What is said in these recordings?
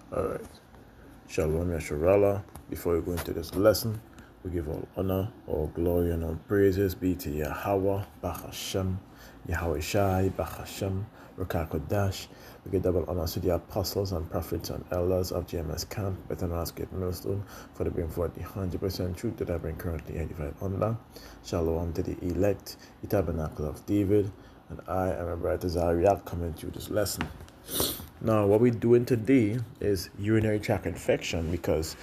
Alright. Shalom Yasharala. Before we go into this lesson, we give all honor, all glory, and all praises be to Yahweh, Bach Hashem, Yahweh Shai, Bach Hashem, Rakakodash. We give double honor to the apostles and prophets and elders of GMS Camp, better known as Great Millstone, for the bring forth the 100% truth that I bring currently edified under. Shalom to the elect, the tabernacle of David, and I am a brother Zariah coming through this lesson. Now, what we're doing today is urinary tract infection because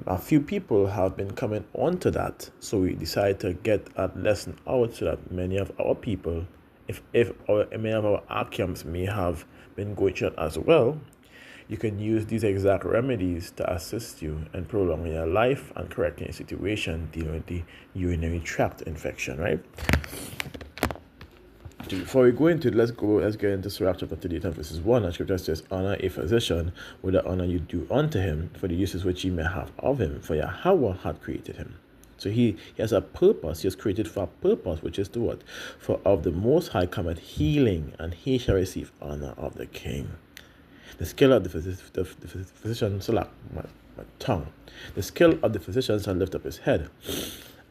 a few people have been coming on to that. So we decided to get that lesson out so that many of our people, many of our archiums may have been going through that as well, you can use these exact remedies to assist you in prolonging your life and correcting your situation dealing with the urinary tract infection, right? Before we go into it, let's get into Tract chapter 38 verses 1. And scripture says, honor a physician with the honor you do unto him, for the uses which ye may have of him, for Yahweh had created him. So he has a purpose. He has created for a purpose, which is to what? For of the Most High cometh healing, and he shall receive honor of the king. The skill of the physician, my tongue. The skill of the physician shall lift up his head,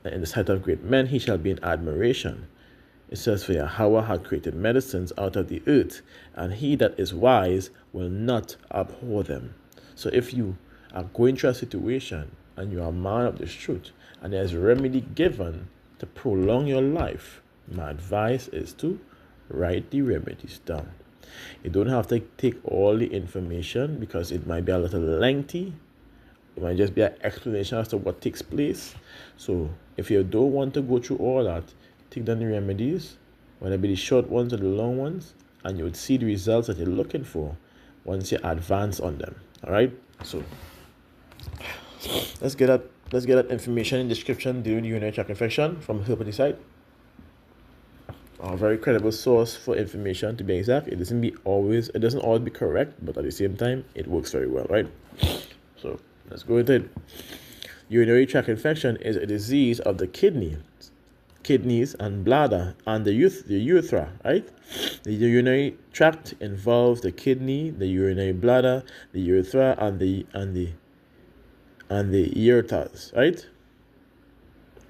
and in the sight of great men he shall be in admiration. It says, for Yahweh had created medicines out of the earth, and he that is wise will not abhor them. So if you are going through a situation and you are a man of this truth, and there is a remedy given to prolong your life, my advice is to write the remedies down. You don't have to take all the information because it might be a little lengthy. It might just be an explanation as to what takes place. So if you don't want to go through all that, take down the remedies, whether it be the short ones or the long ones, and you would see the results that you're looking for once you advance on them. All right. So let's get that information in the description dealing with urinary tract infection from Herpety site. A very credible source for information, to be exact. It doesn't always be correct, but at the same time, it works very well, right? So let's go into it. Urinary tract infection is a disease of the kidneys and bladder and the urethra, right? The urinary tract involves the kidney, the urinary bladder, the urethra, and the ureters, right?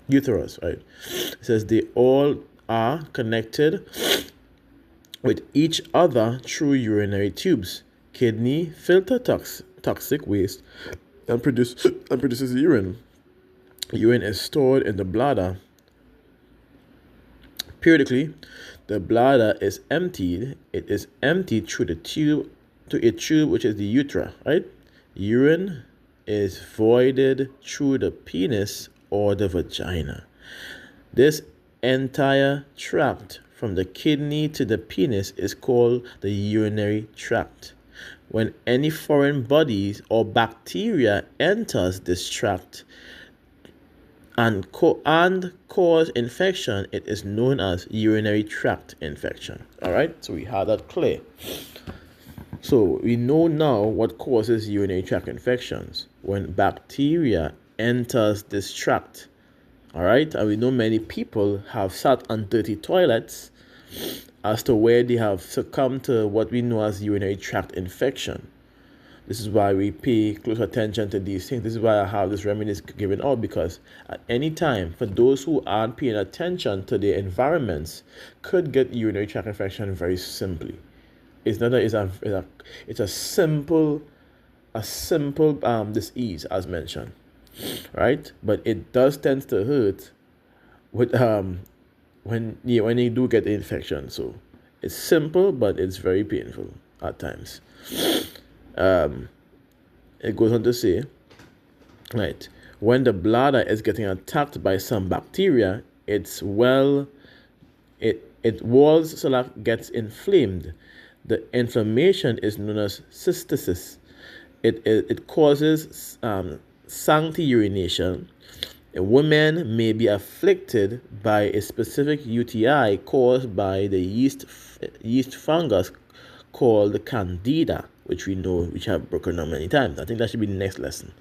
Uterus, right? It says they all are connected with each other through urinary tubes. Kidney filter toxic waste and produces urine. Urine is stored in the bladder. Periodically, the bladder is emptied. It is emptied through the tube to a tube which is the urethra, right? Urine is voided through the penis or the vagina. This entire tract from the kidney to the penis is called the urinary tract. When any foreign bodies or bacteria enters this tract and cause infection, it is known as urinary tract infection. All right, so we have that clear. So we know now what causes urinary tract infections when bacteria enters this tract. All right, and we know many people have sat on dirty toilets as to where they have succumbed to what we know as urinary tract infection. This is why we pay close attention to these things. This is why I have this remedies given out, because at any time, for those who aren't paying attention to their environments, could get urinary tract infection very simply. It's a simple disease as mentioned, right? But it does tend to hurt with when you do get the infection. So it's simple, but it's very painful at times. It goes on to say, right, when the bladder is getting attacked by some bacteria, its walls gets inflamed. The inflammation is known as cystitis. It causes sancti urination. Women may be afflicted by a specific UTI caused by the yeast fungus called Candida, which have broken down many times. I think that should be the next lesson.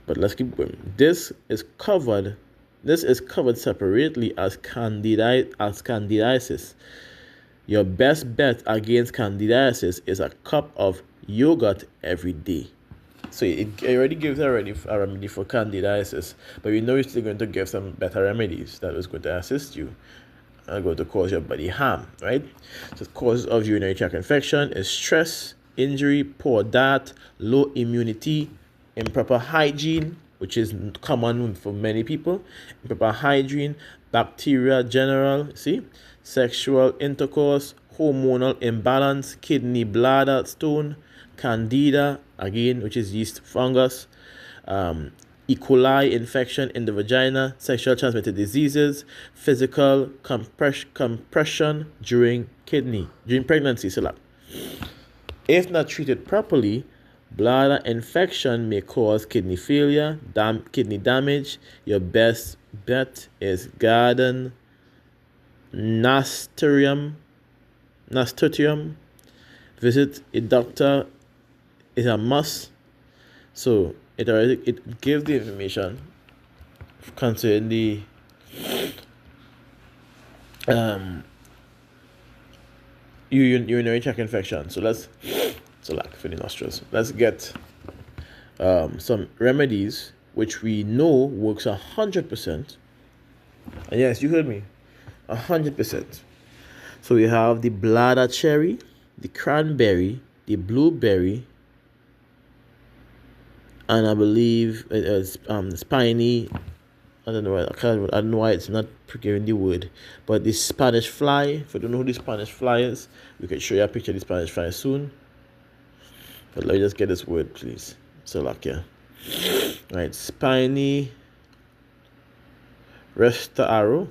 But let's keep going. This is covered separately as candidiasis. Your best bet against candidiasis is a cup of yogurt every day. So it already gives a remedy for candidiasis, but we know it's still going to give some better remedies that is going to assist you and going to cause your body harm, right? So the causes of urinary tract infection is stress, injury, poor diet, low immunity, improper hygiene, which is common for many people, improper hygiene, bacteria general, sexual intercourse, hormonal imbalance, kidney bladder stone, candida, again, which is yeast fungus, E. coli infection in the vagina, sexual transmitted diseases, physical compression during pregnancy. If not treated properly, bladder infection may cause kidney failure, kidney damage. Your best bet is garden nasturtium. Visit a doctor is a must. So it gives the information concerning the urinary tract infection. So for the nostrils, let's get some remedies which we know works 100%. And yes, you heard me, 100%. So we have the bladder cherry, the cranberry, the blueberry, and I believe it is spiny. I don't know why it's not giving the word, but the Spanish fly. If you don't know who the Spanish fly is, we can show you a picture of the Spanish fly soon. But let me just get this word, please. Right, spiny resta arrow.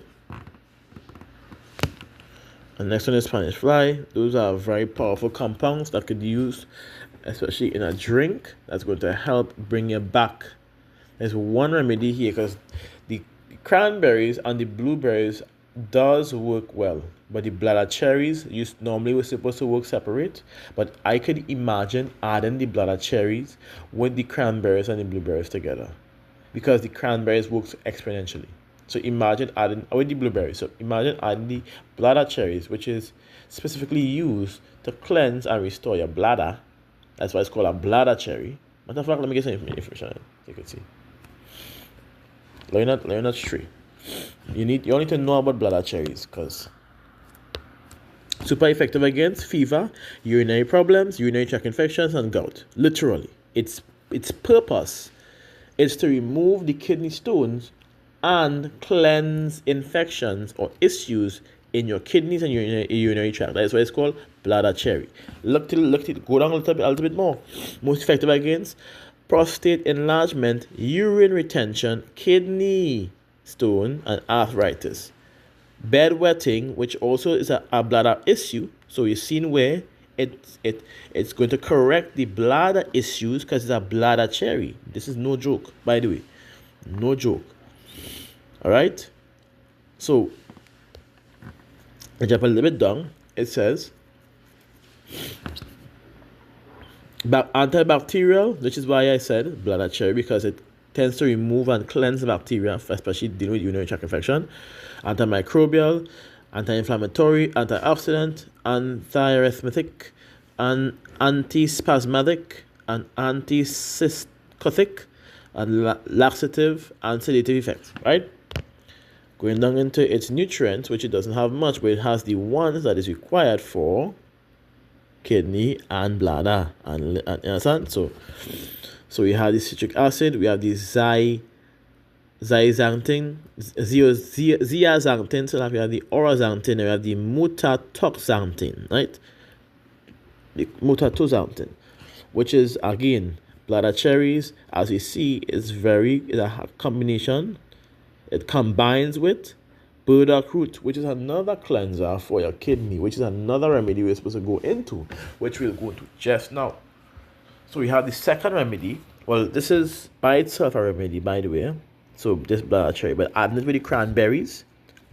And next one is Spanish fly. Those are very powerful compounds that could be used, especially in a drink, that's going to help bring you back. There's one remedy here, because the cranberries and the blueberries does work well, but the bladder cherries normally were supposed to work separate, but I could imagine adding the bladder cherries with the cranberries and the blueberries together, because the cranberries works exponentially. So imagine adding with the blueberries. So imagine adding the bladder cherries, which is specifically used to cleanse and restore your bladder. That's why it's called a bladder cherry. Matter of fact, let me get some information so you can see. You're not stray. You only to know about bladder cherries, because super effective against fever, urinary problems, urinary tract infections, and gout. Literally, its purpose is to remove the kidney stones and cleanse infections or issues in your kidneys and urinary tract. That's why it's called bladder cherry. Look till go down a little bit more. Most effective against prostate enlargement, urine retention, kidney stone, and arthritis. Bedwetting, which also is a bladder issue. So you've seen where it's going to correct the bladder issues, because it's a bladder cherry. This is no joke, by the way. No joke. All right. So I jump a little bit down. It says antibacterial, which is why I said bladder cherry, because it tends to remove and cleanse bacteria, especially dealing with urinary tract infection. Antimicrobial, anti-inflammatory, antioxidant, antiarrhythmic, and antispasmodic, and anticystotic, and laxative and sedative effects. Right. Going down into its nutrients, which it doesn't have much, but it has the ones that is required for kidney and bladder, and understand. So we have the citric acid, we have the zeaxanthin, so now we have the oraxanthin, we have the mutatoxanthin, right? The mutatoxanthin, which is again bladder cherries, as you see, is a combination. It combines with burdock root, which is another cleanser for your kidney, which is another remedy we're supposed to go into, which we'll go into just now. So we have the second remedy. Well, this is by itself a remedy, by the way. So this bladder cherry, but adding it with the cranberries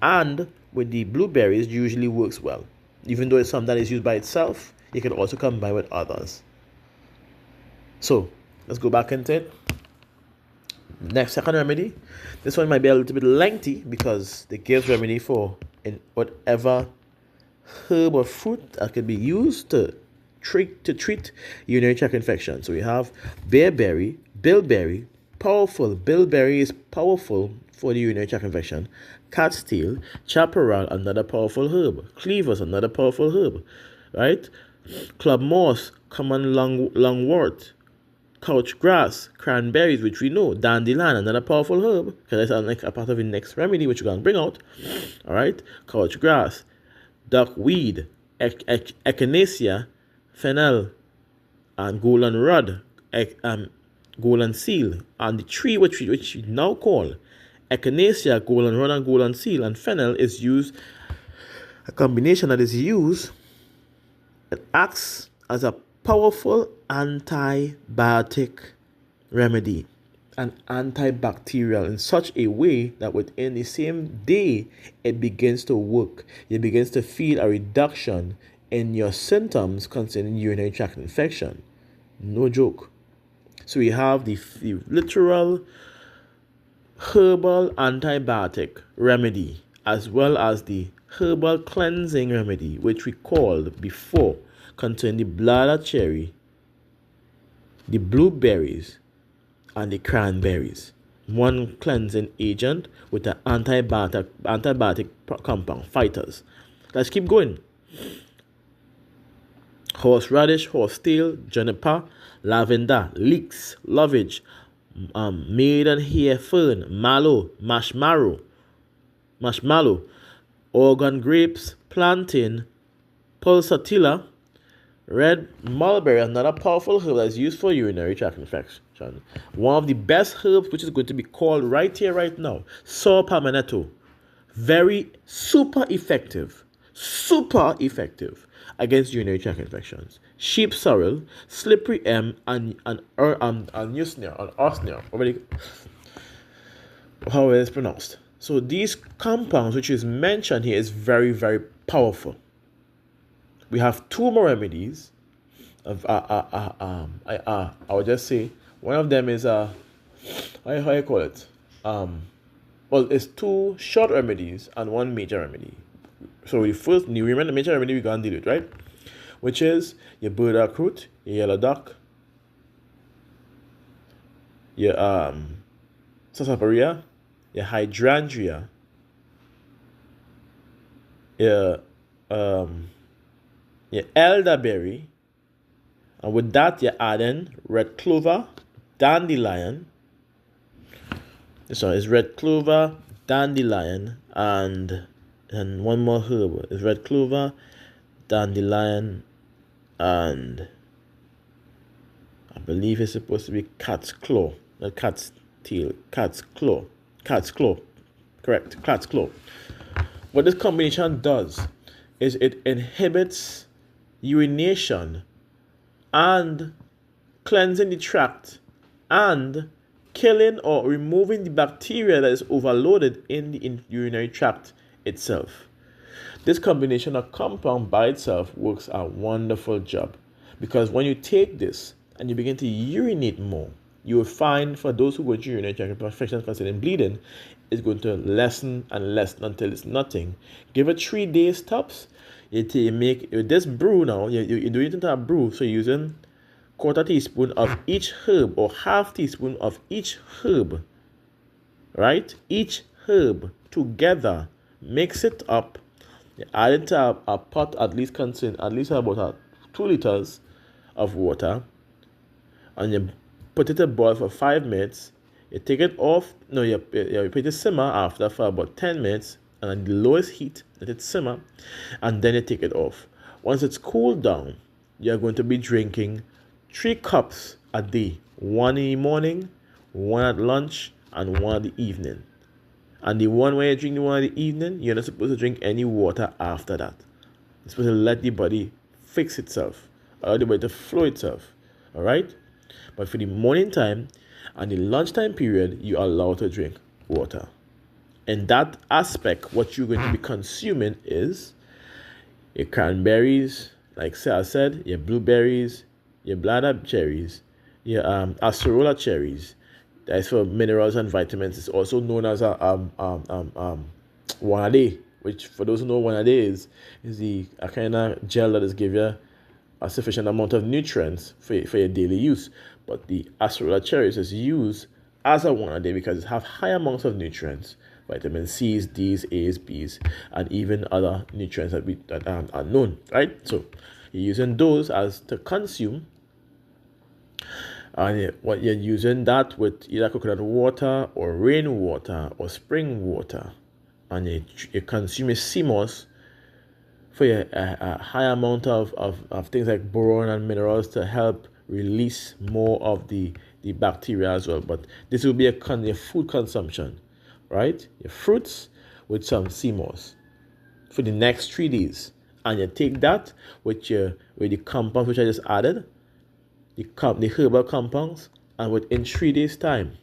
and with the blueberries usually works well. Even though it's something that is used by itself, you can also combine with others. So let's go back into it. Next, second remedy. This one might be a little bit lengthy, because it gives remedy for in whatever herb or fruit that can be used to treat urinary tract infection. So we have bearberry, bilberry, powerful. Bilberry is powerful for the urinary tract infection. Cat's tail, chaparral, another powerful herb. Cleavers, another powerful herb. Right? Club moss, common lungwort. Couch grass, cranberries, which we know. Dandelion, another powerful herb. Because that's a part of the next remedy, which we're going to bring out. All right? Couch grass, duckweed, echinacea, fennel, and goldenrod, golden seal, and the tree which we now call echinacea, goldenrod, and golden seal, and fennel is used. A combination that is used, it acts as a powerful antibiotic remedy and antibacterial in such a way that within the same day it begins to work. It begins to feel a reduction in your symptoms concerning urinary tract infection. No joke. So we have the literal herbal antibiotic remedy as well as the herbal cleansing remedy, which we called before, contain the bladder cherry, the blueberries, and the cranberries. One cleansing agent with an antibiotic compound, fighters. Let's keep going. Horseradish, horsetail, juniper, lavender, leeks, lovage, maidenhair fern, mallow, marshmallow, Oregon grapes, plantain, pulsatilla, red mulberry, another powerful herb that is used for urinary tract infection. One of the best herbs, which is going to be called right here, right now, saw palmetto. Very super effective against urinary tract infections. Sheep sorrel, slippery elm, and usnea, how it is pronounced. So these compounds, which is mentioned here, is very, very powerful. We have two more remedies. I would just say one of them is how you call it? Well, it's two short remedies and one major remedy. So the first, you remember the major remedy we're going to deal with, right? Which is your burdock root, your yellow duck, your sarsaparilla, your hydrangea, your elderberry, and with that you're adding red clover, dandelion. So it's red clover, dandelion, and one more herb. It's red clover, dandelion, and I believe it's supposed to be cat's claw, not cat's tail, cat's claw. Correct, cat's claw. What this combination does is it inhibits urination and cleansing the tract and killing or removing the bacteria that is overloaded in the urinary tract itself. This combination of compound by itself works a wonderful job, because when you take this and you begin to urinate more, you will find for those who go through urinary tract infections concerning bleeding, it's going to lessen and lessen until it's nothing. Give it 3 days tops. You make this brew now, you do it into a brew, so you're using 1/4 teaspoon of each herb or 1/2 teaspoon of each herb, right? Each herb together, mix it up, you add it to a pot at least about 2 liters of water, and you put it to boil for 5 minutes. You take it off. No, you put it simmer after for about 10 minutes, and at the lowest heat, let it simmer, and then you take it off. Once it's cooled down, you're going to be drinking 3 cups a day. 1 in the morning, 1 at lunch, and 1 at the evening. And the one where you drink the one in the evening, you're not supposed to drink any water after that. You're supposed to let the body fix itself, allow the body to flow itself. Alright? But for the morning time and the lunchtime period, you are allowed to drink water. In that aspect, what you're going to be consuming is your cranberries, like I said, your blueberries, your bladder cherries, your acerola cherries. That is for minerals and vitamins. It's also known as a one a day, which for those who know one a day is a kind of gel that is give you a sufficient amount of nutrients for your daily use. But the astragalus cherries is used as a one a day because it have high amounts of nutrients, vitamin C's, D's, A's, B's, and even other nutrients that are known, right? So you're using those as to consume, and what you're using that with either coconut water or rainwater or spring water, and you consume a sea moss for a high amount of things like boron and minerals to help release more of the bacteria as well. But this will be a food consumption, right? Your fruits with some sea moss for the next 3 days. And you take that with the compounds which I just added, the herbal compounds, and within 3 days' time,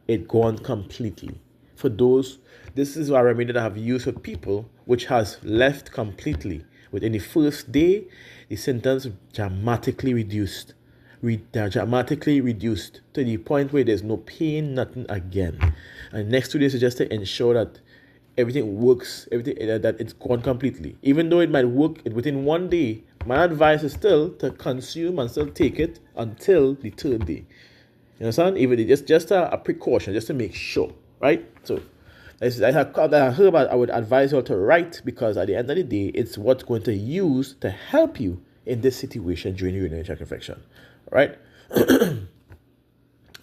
it gone completely. For those, this is a remedy that I have used for people which has left completely. Within the first day, the symptoms dramatically reduced. They're dramatically reduced to the point where there's no pain, nothing again. And next 2 days is just to ensure that everything works, that it's gone completely. Even though it might work within 1 day, my advice is still to consume and still take it until the 3rd day. You understand? Even it's just a precaution, just to make sure, right? So I would advise you all to write, because at the end of the day, it's what's going to use to help you in this situation during urinary tract infection, right?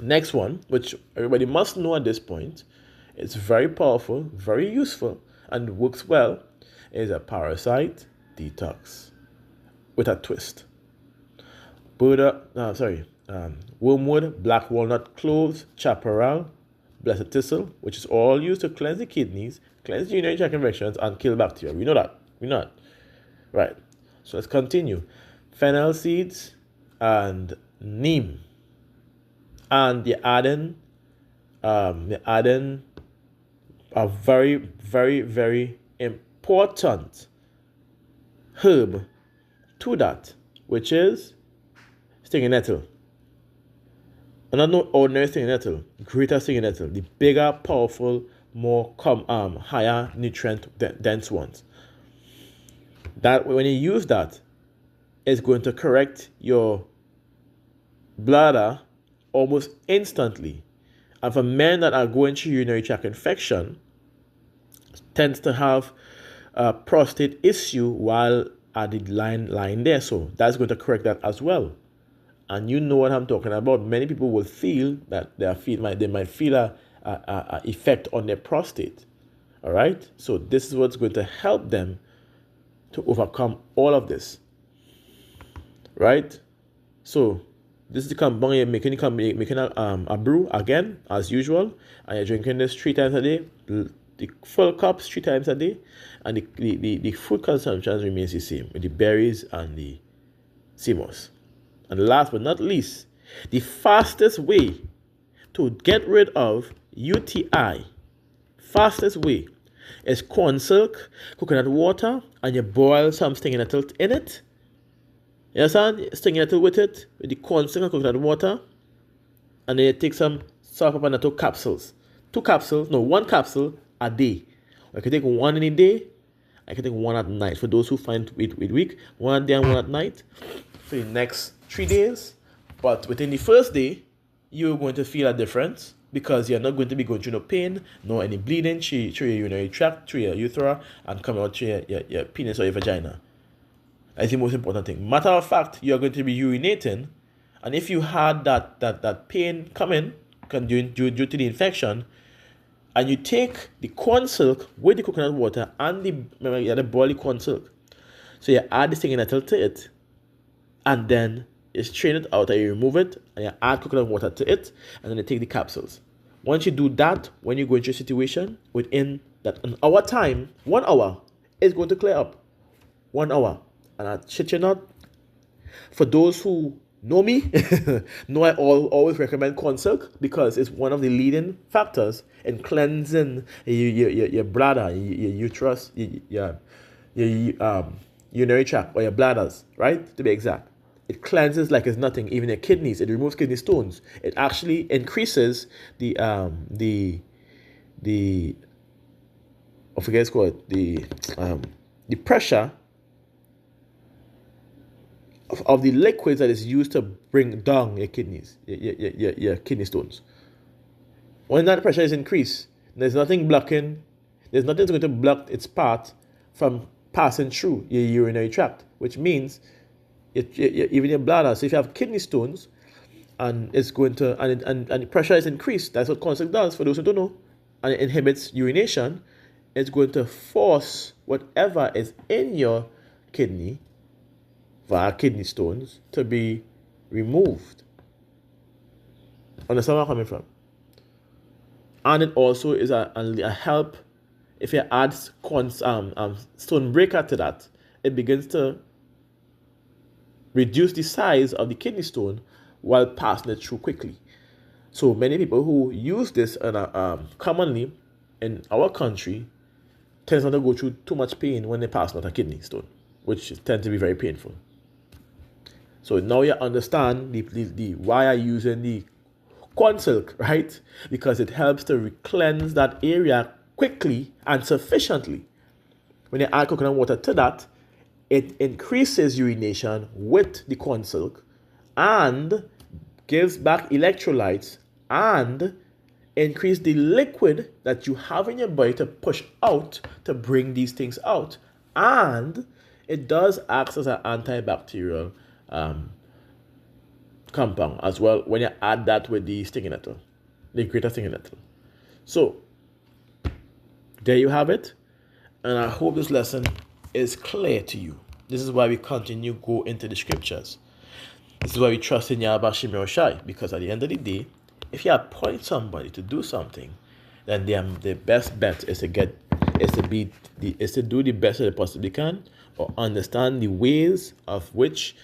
Next one, which everybody must know at this point, it's very powerful, very useful, and works well, is a parasite detox with a twist. Wormwood, black walnut, cloves, chaparral, blessed thistle, which is all used to cleanse the kidneys, cleanse the urinary tract infections, and kill bacteria. We know that. Right. So let's continue. Fennel seeds and neem. And you're adding a very, very, very important herb to that, which is stinging nettle. And not no ordinary stinging nettle, greater stinging nettle, the bigger, powerful, more higher nutrient dense ones. That when you use that, it's going to correct your bladder almost instantly. And for men that are going through urinary tract infection, tends to have a prostate issue while at the line there. So that's going to correct that as well. And you know what I'm talking about. Many people will feel that they might feel a effect on their prostate. All right. So this is what's going to help them to overcome all of this. Right. So this is the compound you're making a brew again as usual, and you're drinking this 3 times a day. The full cups 3 times a day, and the food consumption remains the same with the berries and the sea moss. And last but not least, the fastest way to get rid of UTI, is corn silk, coconut water, and you boil some stinging nettle in it. You understand? Stinging nettle with it, with the corn silk and coconut water, and then you take some sulfapanato capsules. 1 capsule a day. I can take 1 in a day. I can take 1 at night. For those who find it weak, 1 day and 1 at night for the next 3 days. But within the first day, you're going to feel a difference, because you're not going to be going through no pain, nor any bleeding through your urinary tract, through your urethra, and coming out through your penis or your vagina. That's the most important thing. Matter of fact, you're going to be urinating, and if you had that pain coming due to the infection, and you take the corn silk with the coconut water and the boiled corn silk, so you add the stinging nettle to it, and then you strain it out, and you remove it, and you add coconut water to it, and then you take the capsules. Once you do that, when you go into a situation, within that 1 hour time, 1 hour, it's going to clear up. 1 hour. And I shit you not, for those who know me, know I always recommend corn silk, because it's one of the leading factors in cleansing your bladder, your uterus, your urinary tract, or your bladders, right? To be exact. It cleanses like it's nothing, even your kidneys. It removes kidney stones. It actually increases the pressure of the liquids that is used to bring down your kidneys, your kidney stones. When that pressure is increased, there's nothing blocking, there's nothing that's going to block its path from passing through your urinary tract, which means even your bladder. So if you have kidney stones and it's going to, and the pressure is increased, that's what constrict does, for those who don't know, and it inhibits urination, it's going to force whatever is in your kidney via kidney stones to be removed. Understand where I'm coming from? And it also is a help. If you add stone breaker to that, it begins to reduce the size of the kidney stone while passing it through quickly. So many people who use this commonly in our country tends not to go through too much pain when they pass out a kidney stone, which tends to be very painful. So now you understand the why I'm using the corn silk, right? Because it helps to cleanse that area quickly and sufficiently. When you add coconut water to that, it increases urination with the corn silk and gives back electrolytes and increase the liquid that you have in your body to push out to bring these things out. And it does act as an antibacterial compound as well when you add that with the stinging nettle, the greater stinging nettle. So there you have it, and I hope this lesson is clear to you. This is why we continue to go into the scriptures. This is why we trust in Yahweh Shem Yoshai, because at the end of the day, if you appoint somebody to do something, then the best bet is to do the best that they possibly can, or understand the ways of which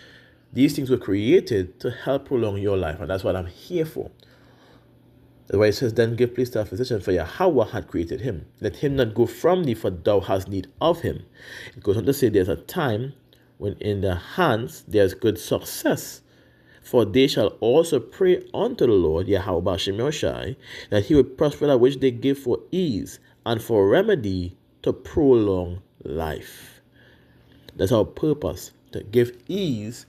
these things were created to help prolong your life, and that's what I'm here for. That's why it says, then give place to a physician, for Yahweh had created him. Let him not go from thee, for thou hast need of him. It goes on to say there's a time when in their hands there's good success. For they shall also pray unto the Lord, Yahweh Shem Yoshai, that he would prosper that which they give for ease and for remedy to prolong life. That's our purpose, to give ease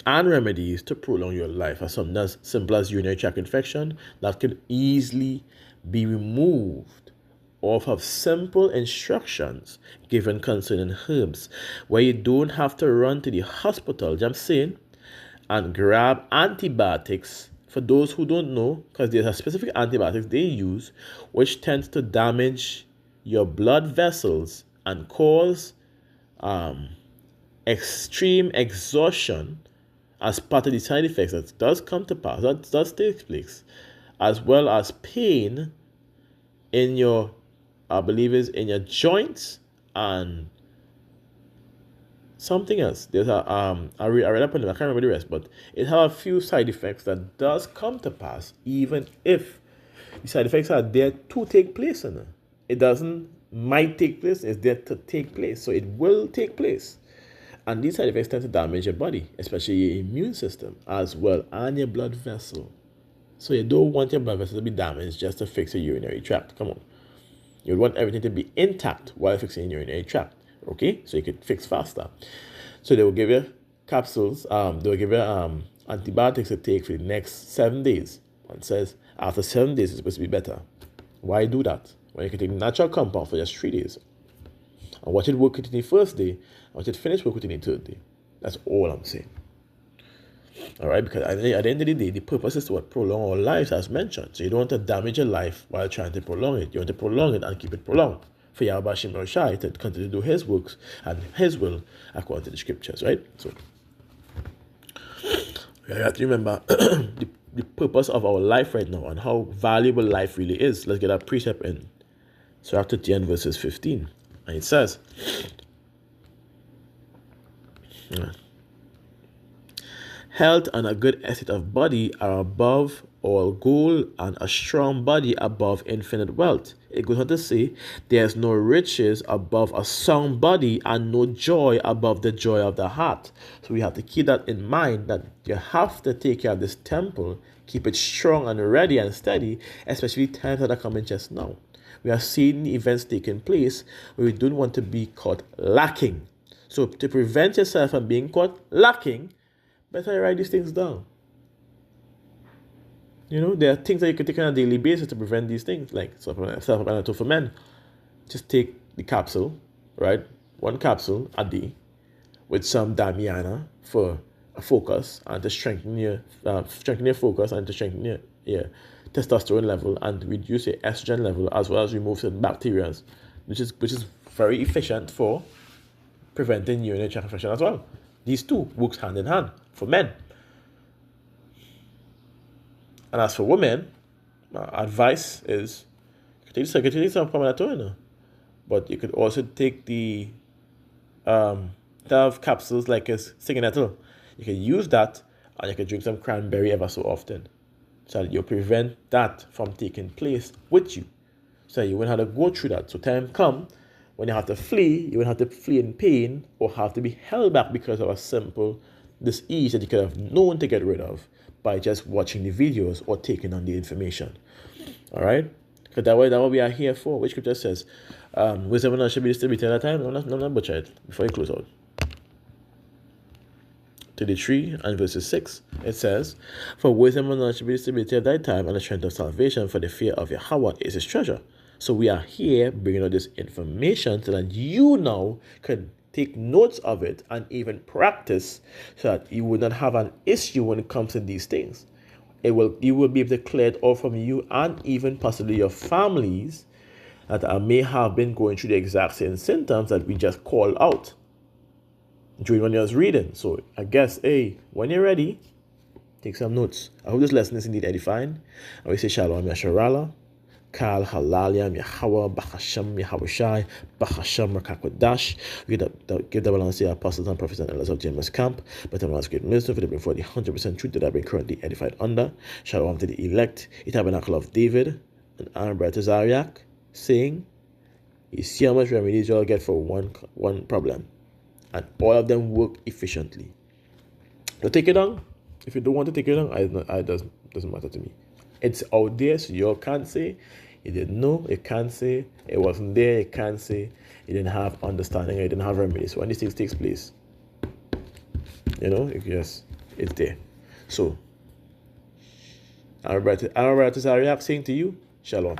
and remedies to prolong your life. As something as simple as urinary tract infection that can easily be removed off of simple instructions given concerning herbs, where you don't have to run to the hospital, I'm saying, and grab antibiotics. For those who don't know, because there's a specific antibiotics they use which tends to damage your blood vessels and cause extreme exhaustion as part of the side effects that does come to pass, that does take place, as well as pain in your, I believe is in your joints and something else. There's I read up on it, I can't remember the rest, but it has a few side effects that does come to pass, even if the side effects are there to take place. It doesn't might take place, it's there to take place, so it will take place. And these side effects tend to damage your body, especially your immune system as well, and your blood vessel. So you don't want your blood vessel to be damaged just to fix your urinary tract. Come on. You want everything to be intact while fixing your urinary tract. Okay? So you can fix faster. So they will give you capsules, they will give you antibiotics to take for the next 7 days. One says after 7 days it's supposed to be better. Why do that? When you can take natural compound for just 3 days. And watch it work within the first day, I want it to finish work within the third day. That's all I'm saying. All right, because at the end of the day, the purpose is to prolong our lives, as mentioned. So you don't want to damage your life while trying to prolong it. You want to prolong it and keep it prolonged. For Yahweh Shem Yoshai to continue to do his works and his will according to the scriptures, right? So you have to remember the purpose of our life right now and how valuable life really is. Let's get our precept in Tract 10 verses 15. And it says, health and a good estate of body are above all gold, and a strong body above infinite wealth. It goes on to say, there's no riches above a sound body, and no joy above the joy of the heart. So we have to keep that in mind, that you have to take care of this temple, keep it strong and ready and steady, especially times that are coming just now. We are seeing events taking place where we don't want to be caught lacking. So to prevent yourself from being caught lacking, better write these things down. There are things that you can take on a daily basis to prevent these things, like self-explanatory for men. Just take the capsule, right? One capsule a day with some Damiana for a focus and to strengthen your focus and to strengthen your testosterone level and reduce your estrogen level, as well as remove certain bacteria, which is very efficient for preventing urinary tract infection as well. These two works hand in hand for men. And as for women, my advice is you can take some melatonin, but you could also take the have capsules like a signettle. You can use that, and you can drink some cranberry ever so often, so that you prevent that from taking place with you, so you won't have to go through that. So time come when you have to flee, you won't have to flee in pain or have to be held back because of a simple disease that you could have known to get rid of by just watching the videos or taking on the information. All right? Because that's what we are here for. Which scripture says, wisdom and knowledge should be distributed at a time. No, not butcher it before you close out. 33 and verses 6, it says, for wisdom and knowledge should be distributed at that time, and the strength of salvation for the fear of Yahweh is his treasure. So we are here bringing out this information so that you now can take notes of it and even practice, so that you will not have an issue when it comes to these things. You will be able to clear it off from you and even possibly your families that may have been going through the exact same symptoms that we just called out during when I was reading. So I guess, when you're ready, take some notes. I hope this lesson is indeed edifying. And we say Shalom Yasharala, Kal Halalia Yahweh, Bachasham Yahawashi, Bachasham Rakakwadash. We give the balance to the apostles and prophets and elders of James Camp, but I'm asking great wisdom for the before the 100% truth that I've been currently edified under. Shalom to the elect, the tabernacle of David, and Aaron Brother Zariach, saying, you see how much remedies you all get for one problem, and all of them work efficiently. So take it down. If you don't want to take it down, it doesn't matter to me. It's out there, so you all can't say you didn't know, you can't say it wasn't there, you can't say you didn't have understanding, or you didn't have remedies. So when these things takes place, yes, it's there. So, I'm about to saying to you, Shalom.